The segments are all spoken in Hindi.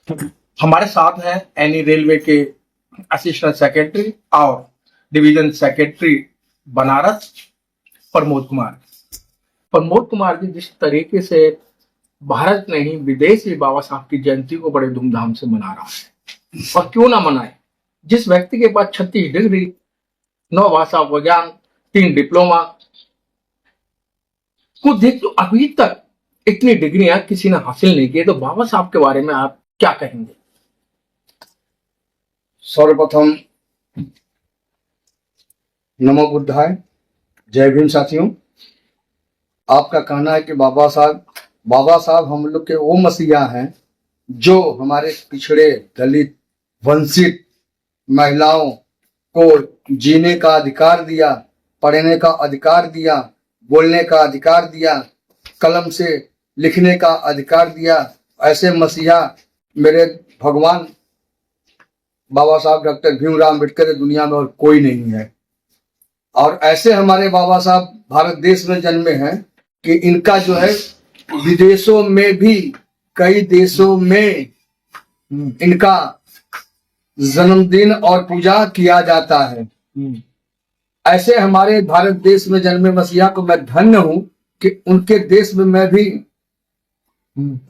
हमारे साथ हैं एनी रेलवे के असिस्टेंट सेक्रेटरी और डिवीजन सेक्रेटरी बनारस प्रमोद कुमार। प्रमोद कुमार जी, जिस तरीके से भारत नहीं विदेश भी बाबा साहब की जयंती को बड़े धूमधाम से मना रहा है, और क्यों ना मनाए। जिस व्यक्ति के पास 36 डिग्री, 9 भाषा विज्ञान, 3 डिप्लोमा, को देख तो अभी तक इतनी डिग्रियां किसी ने हासिल नहीं की, तो बाबा साहब के बारे में आप क्या कहेंगे? सर्वप्रथम नमो बुद्धाय, जय भीम साथियों। आपका कहना है कि बाबा साहब हम लोग के वो मसीहा हैं जो हमारे पिछड़े, दलित, वंचित महिलाओं को जीने का अधिकार दिया, पढ़ने का अधिकार दिया, बोलने का अधिकार दिया, कलम से लिखने का अधिकार दिया। ऐसे मसीहा मेरे भगवान बाबा साहब डॉक्टर भीमराव अम्बेडकर दुनिया में और कोई नहीं है। और ऐसे हमारे बाबा साहब भारत देश में जन्मे हैं कि इनका जो है विदेशों में भी, कई देशों में इनका जन्मदिन और पूजा किया जाता है। ऐसे हमारे भारत देश में जन्मे मसीहा को मैं धन्य हूं कि उनके देश में मैं भी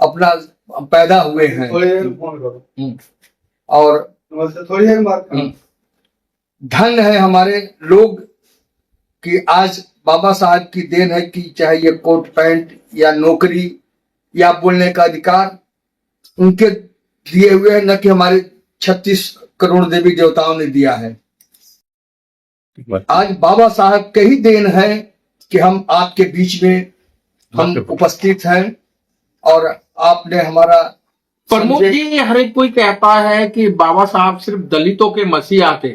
अपना पैदा हुए हैं। और धन्य है हमारे लोग कि आज बाबा साहब की देन है कि चाहे ये कोट पैंट या नौकरी या बोलने का अधिकार उनके दिए हुए हैं, न कि हमारे 36 करोड़ देवी देवताओं ने दिया है। आज बाबा साहब के ही देन है कि हम आपके बीच में हम उपस्थित हैं और आपने हमारा। प्रमोद जी, हर एक कोई कहता है कि बाबा साहब सिर्फ दलितों के मसीहा थे,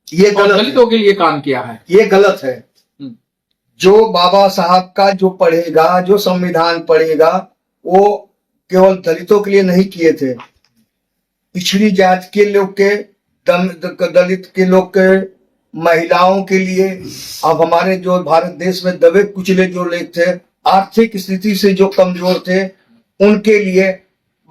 ये गलत, दलितों के लिए काम किया है। ये गलत है। जो बाबा साहब का जो पढ़ेगा, जो संविधान पढ़ेगा, वो केवल दलितों के लिए नहीं किए थे, पिछड़ी जात के लोग के, दलित के लोग के, महिलाओं के लिए। अब हमारे जो भारत देश में दबे कुचले जो लोग थे, आर्थिक स्थिति से जो कमजोर थे, उनके लिए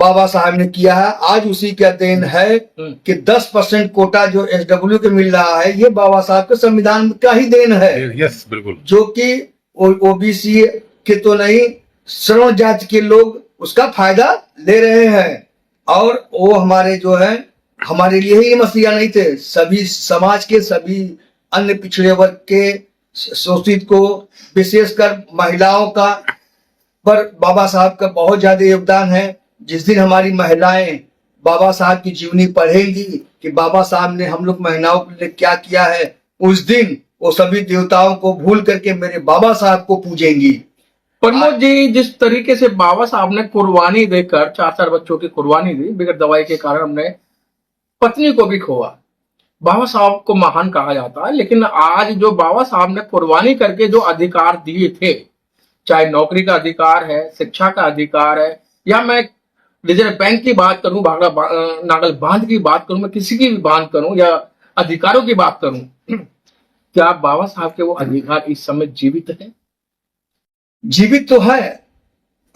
बाबा साहब ने किया है। आज उसी का देन है कि 10% कोटा जो SW के मिल रहा है, ये बाबा साहब के संविधान का ही देन है। यस, बिल्कुल। जो कि OBC के तो नहीं, श्रवण जाति के लोग उसका फायदा ले रहे हैं। और वो हमारे जो है, हमारे लिए ही मसीहा नहीं थे, सभी समाज के, सभी अन्य पिछड़े वर्ग के, शोषित को, विशेषकर महिलाओं का पर बाबा साहब का बहुत ज्यादा योगदान है। जिस दिन हमारी महिलाएं बाबा साहब की जीवनी पढ़ेंगी कि बाबा साहब ने हम लोग महिलाओं के लिए क्या किया है, उस दिन वो सभी देवताओं को भूल करके मेरे बाबा साहब को पूजेंगी। प्रमोद जी, जिस तरीके से बाबा साहब ने कुर्बानी देकर 4 बच्चों की कुर्बानी दी, बगैर दवाई के कारण हमने पत्नी को भी खोआ। बाबा साहब को महान कहा जाता है, लेकिन आज जो बाबा साहब ने कुर्बानी करके जो अधिकार दिए थे, चाहे नौकरी का अधिकार है, शिक्षा का अधिकार है, या मैं रिजर्व बैंक की बात करूं, भागड़ा नागल बांध की बात करूं, मैं किसी की भी बात करूं या अधिकारों की बात करूं, क्या बाबा साहब के वो अधिकार इस समय जीवित है? जीवित तो है।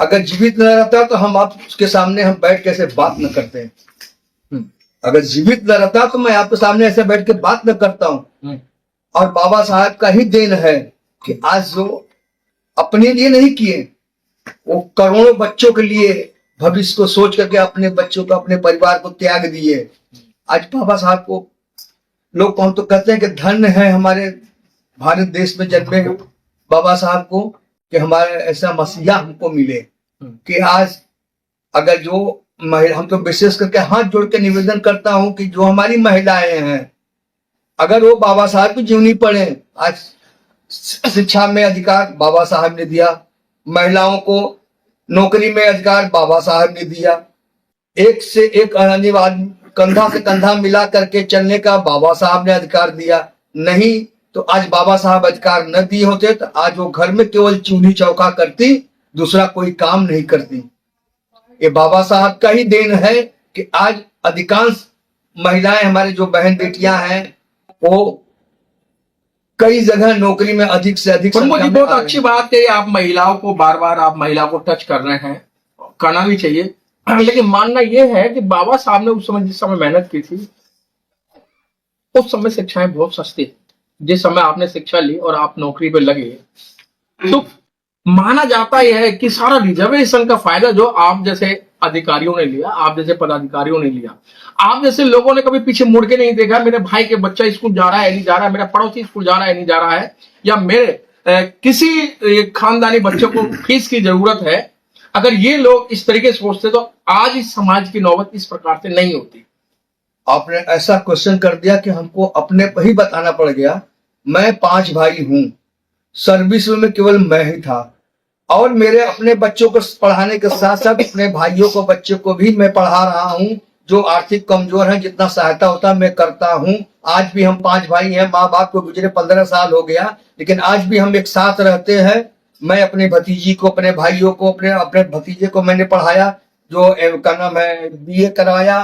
अगर जीवित न रहता तो हम आप उसके सामने हम बैठ के ऐसे बात न करते। अगर जीवित न रहता तो मैं आपके सामने ऐसे बैठ के बात न करता हूं। और बाबा साहब का ही देन है कि आज जो अपने लिए नहीं किए, वो करोड़ों बच्चों के लिए भविष्य को सोच करके अपने बच्चों को, अपने परिवार को त्याग दिए। आज बाबा साहब को लोग कौन तो कहते हैं कि धन्य है हमारे भारत देश में जन्मे बाबा साहब को, कि हमारे ऐसा मसीहा हमको मिले। कि आज अगर जो महिला, हम तो विशेष करके हाथ जोड़ के निवेदन करता हूं कि जो हमारी महिलाएं हैं, अगर वो बाबा साहब की जीवनी पढ़े, आज शिक्षा में अधिकार बाबा साहब ने दिया, महिलाओं को नौकरी में अधिकार बाबा साहब ने दिया, एक से एक कंधा से कंधा मिला करके चलने का बाबा साहब ने अधिकार दिया। नहीं तो आज बाबा साहब अधिकार न दिए होते तो आज वो घर में केवल चूल्ही चौका करती, दूसरा कोई काम नहीं करती। ये बाबा साहब का ही देन है कि आज अधिकांश महिलाएं, हमारे जो बहन बेटियां हैं, वो कई जगह नौकरी में अधिक से अधिक। बहुत अच्छी बात है, आप महिलाओं को बार बार आप महिला को टच कर रहे हैं, करना भी चाहिए। लेकिन मानना यह है कि बाबा साहब ने उस समय जिस समय मेहनत की थी, उस समय शिक्षाएं बहुत सस्ती थी। जिस समय आपने शिक्षा ली और आप नौकरी पे लगे, तो माना जाता यह है कि सारा रिजर्वेशन का फायदा जो आप जैसे अधिकारियों ने लिया, आप जैसे पदाधिकारियों ने लिया, आप जैसे लोगों ने कभी पीछे मुड़ के नहीं देखा मेरे भाई के बच्चा स्कूल जा रहा है नहीं जा रहा है, मेरा पड़ोसी स्कूल जा रहा है नहीं जा रहा है, या मेरे किसी खानदानी बच्चे को फीस की जरूरत है। अगर ये लोग इस तरीके से सोचते तो आज इस समाज की नौबत इस प्रकार से नहीं होती। आपने ऐसा क्वेश्चन कर दिया कि हमको अपने पर ही बताना पड़ गया। मैं 5 भाई हूं, सर्विस में केवल मैं ही था, और मेरे अपने बच्चों को पढ़ाने के साथ साथ अपने भाइयों को बच्चों को भी मैं पढ़ा रहा हूं। जो आर्थिक कमजोर हैं, जितना सहायता होता है मैं करता हूं। आज भी हम 5 भाई हैं, माँ बाप को गुजरे 15 साल हो गया, लेकिन आज भी हम एक साथ रहते हैं। मैं अपनी भतीजी को, अपने भाइयों को, अपने भतीजे को मैंने पढ़ाया, जो क्या नाम है BA करवाया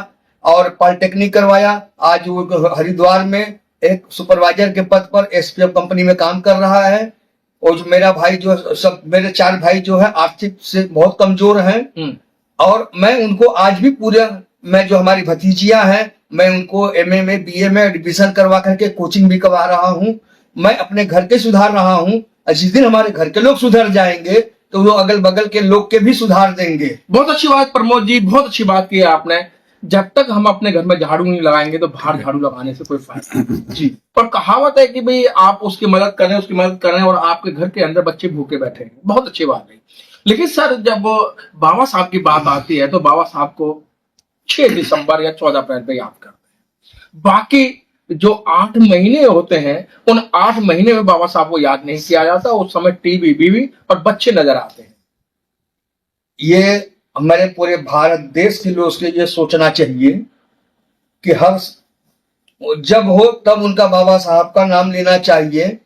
और पॉलिटेक्निक करवाया। आज वो हरिद्वार में एक सुपरवाइजर के पद पर SPF कंपनी में काम कर रहा है। और जो मेरा भाई जो सब मेरे 4 भाई जो है आर्थिक से बहुत कमजोर हैं, और मैं उनको आज भी पूरा, मैं जो हमारी भतीजियां हैं मैं उनको MA में BA में एडमिशन करवा करके कोचिंग भी करवा रहा हूं। मैं अपने घर के सुधार रहा हूं, और जिस दिन हमारे घर के लोग सुधर जाएंगे तो वो अगल बगल के लोग के भी सुधार देंगे। बहुत अच्छी बात प्रमोद जी, बहुत अच्छी बात की है आपने। जब तक हम अपने घर में झाड़ू नहीं लगाएंगे तो बाहर झाड़ू लगाने से कोई फायदा नहीं जी। पर कहावत है कि भाई आप उसकी मदद करें, उसकी मदद करें, और आपके घर के अंदर बच्चे भूखे बैठे हैं, बहुत अच्छी बात है। लेकिन सर जब बाबा साहब की बात आती है तो बाबा साहब को 6 दिसंबर या 14 अप्रैल पे याद करते हैं। बाकी जो 8 महीने होते हैं, उन 8 महीने में बाबा साहब को याद नहीं किया जाता। उस समय टीवी, बीवी और बच्चे नजर आते हैं। ये हमारे पूरे भारत देश के लोग के ये सोचना चाहिए कि हर जब हो तब उनका बाबा साहब का नाम लेना चाहिए।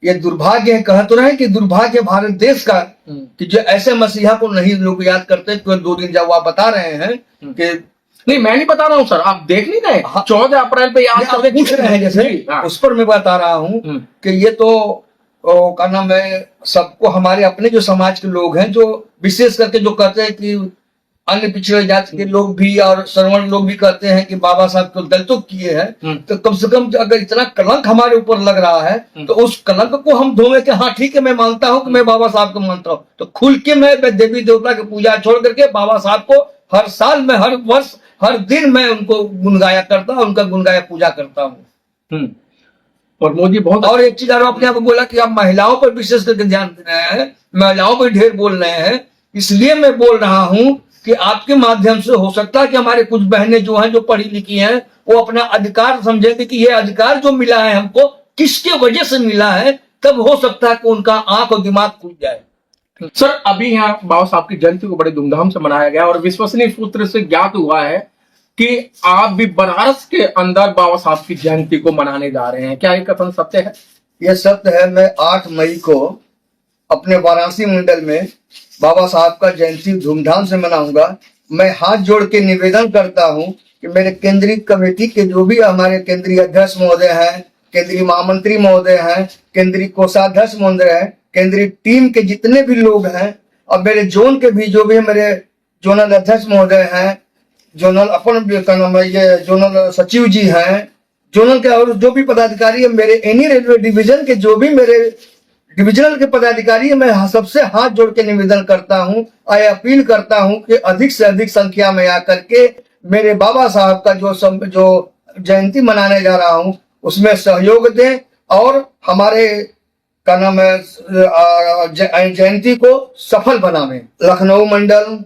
ये दुर्भाग्य है, कह तो रहे कि दुर्भाग्य भारत देश का कि जो ऐसे मसीहा को नहीं लोग याद करते। केवल 2 दिन जब आप बता रहे हैं कि नहीं, मैं नहीं बता रहा हूं सर, आप देख नहीं रहे। 14 अप्रैल पे याद आप पूछ रहे हैं जैसे, उस पर मैं बता रहा हूं कि ये तो का नाम है, सबको हमारे अपने जो समाज के लोग हैं, जो विशेष करके जो कहते हैं कि अन्य पिछड़े जाति के लोग भी और श्रवण लोग भी कहते हैं कि बाबा साहब को दलितों किए हैं, तो कम से कम अगर इतना कलंक हमारे ऊपर लग रहा है तो उस कलंक को हम धोए कि हाँ ठीक है, मैं मानता हूं कि मैं बाबा साहब को मानता हूं, तो खुल के मैं देवी देवता की पूजा छोड़ करके बाबा साहब को हर साल में, हर वर्ष, हर दिन मैं उनको गुनगाया करता हूं, उनका गुनगाया पूजा करता हूँ। और मोदी बहुत, और एक चीज आपने यहाँ बोला कि आप महिलाओं पर विशेष करके ध्यान दे रहे हैं, महिलाओं पर ढेर बोल रहे हैं, इसलिए मैं बोल रहा हूं कि आपके माध्यम से हो सकता है कि हमारे कुछ बहनें जो हैं, जो पढ़ी लिखी हैं, वो अपना अधिकार समझेंगे कि ये अधिकार जो मिला है हमको किसके वजह से मिला है, तब हो सकता है कि उनका आंख और दिमाग खुल जाए। सर अभी यहाँ बाबा साहब की जयंती को बड़े धूमधाम से मनाया गया और विश्वसनीय सूत्र से ज्ञात हुआ है कि आप भी बनारस के अंदर बाबा साहब की जयंती को मनाने जा रहे हैं। क्या ये कथन सत्य है? यह सत्य है। मैं 8 मई को अपने वाराणसी मंडल में बाबा साहब का जयंती धूमधाम से मनाऊंगा। मैं हाथ जोड़ के निवेदन करता हूं कि मेरे केंद्रीय कमेटी के जो भी हमारे केंद्रीय अध्यक्ष महोदय हैं, केंद्रीय महामंत्री महोदय हैं, केंद्रीय कोषाध्यक्ष महोदय हैं, केंद्रीय टीम के जितने भी लोग हैं, और मेरे जोन के भी जो भी मेरे जोनल अध्यक्ष महोदय हैं, जोनल ये जोनल सचिव जी हैं, जोनल के और जो भी पदाधिकारी है, मेरे एनी रेलवे डिवीजन के जो भी मेरे डिविजनल के पदाधिकारी है, मैं सबसे हाथ जोड़ के निवेदन करता हूं, अपील करता हूं कि अधिक से अधिक संख्या में आकर के मेरे बाबा साहब का जो जयंती मनाने जा रहा हूं उसमें सहयोग दें, और हमारे का नाम है जयंती को सफल बनावें। लखनऊ मंडल,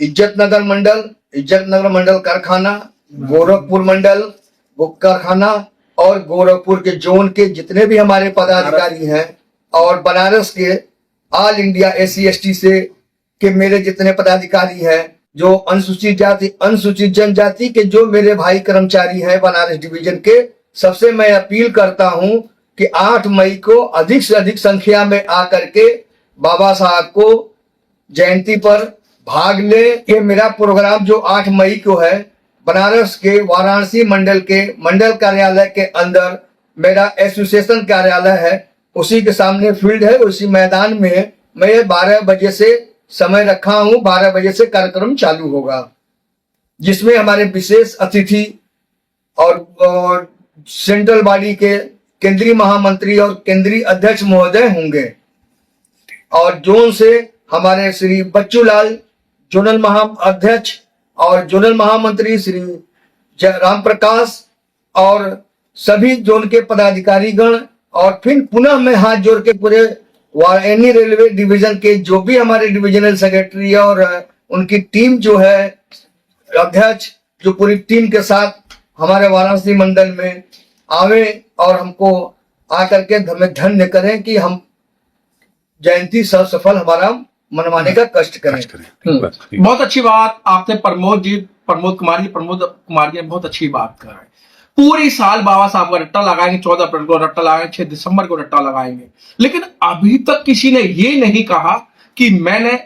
इज्जतनगर मंडल कारखाना, गोरखपुर मंडल कारखाना, और गोरखपुर के जोन के जितने भी हमारे पदाधिकारी हैं, और बनारस के ऑल इंडिया SC/ST से के मेरे जितने पदाधिकारी हैं, जो अनुसूचित जाति, अनुसूचित जनजाति के जो मेरे भाई कर्मचारी हैं बनारस डिवीजन के, सबसे मैं अपील करता हूं कि 8 मई को अधिक से अधिक संख्या में आकर के बाबा साहब को जयंती पर भाग ले। ये मेरा प्रोग्राम जो 8 मई को है, बनारस के वाराणसी मंडल के मंडल कार्यालय के अंदर मेरा एसोसिएशन कार्यालय है, उसी के सामने फील्ड है, उसी मैदान में मैं 12 बजे से समय रखा हूं, 12 बजे से कार्यक्रम चालू होगा। जिसमें हमारे विशेष अतिथि और सेंट्रल बॉडी के केंद्रीय महामंत्री और केंद्रीय अध्यक्ष महोदय होंगे। और जोन से हमारे श्री बच्चूलाल जोनल महाअध्यक्ष और जोनल महामंत्री श्री राम प्रकाश और सभी जोन के पदाधिकारीगण, और फिर पुनः मैं हाथ जोड़ के पूरे वाराणसी रेलवे डिवीजन के जो भी हमारे डिविजनल सेक्रेटरी और उनकी टीम जो है अध्यक्ष, जो पूरी टीम के साथ हमारे वाराणसी मंडल में आवे और हमको आकर के हमें धन्य करें कि हम जयंती सफल हमारा मनवाने का कष्ट करें। बहुत अच्छी बात आपने प्रमोद कुमार जी बहुत अच्छी बात कर रहे हैं। पूरी साल बाबा साहब का रट्टा लगाएंगे, 14 अप्रैल को रट्टा लगाएंगे, 6 दिसंबर को रट्टा लगाएंगे, लेकिन अभी तक किसी ने ये नहीं कहा कि मैंने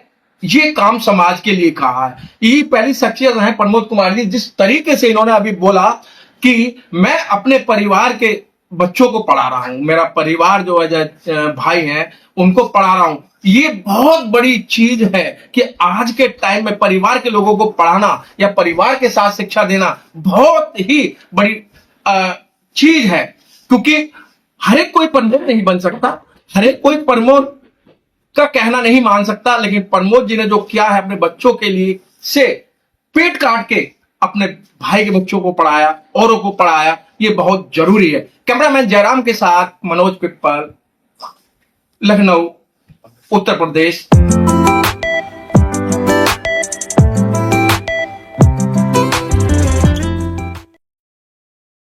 ये काम समाज के लिए कहा है। ये पहली शख्सियत है प्रमोद कुमार जी, जिस तरीके से इन्होंने अभी बोला कि मैं अपने परिवार के बच्चों को पढ़ा रहा हूं, मेरा परिवार जो है भाई हैं उनको पढ़ा रहा हूं। ये बहुत बड़ी चीज है कि आज के टाइम में परिवार के लोगों को पढ़ाना या परिवार के साथ शिक्षा देना बहुत ही बड़ी चीज है, क्योंकि हर एक कोई प्रमोद नहीं बन सकता, हर एक कोई प्रमोद का कहना नहीं मान सकता, लेकिन प्रमोद जी ने जो किया है अपने बच्चों के लिए से पेट काट के अपने भाई के बच्चों को पढ़ाया, औरों को पढ़ाया, ये बहुत जरूरी है। कैमरामैन जयराम के साथ मनोज पिप्पल, लखनऊ, उत्तर प्रदेश।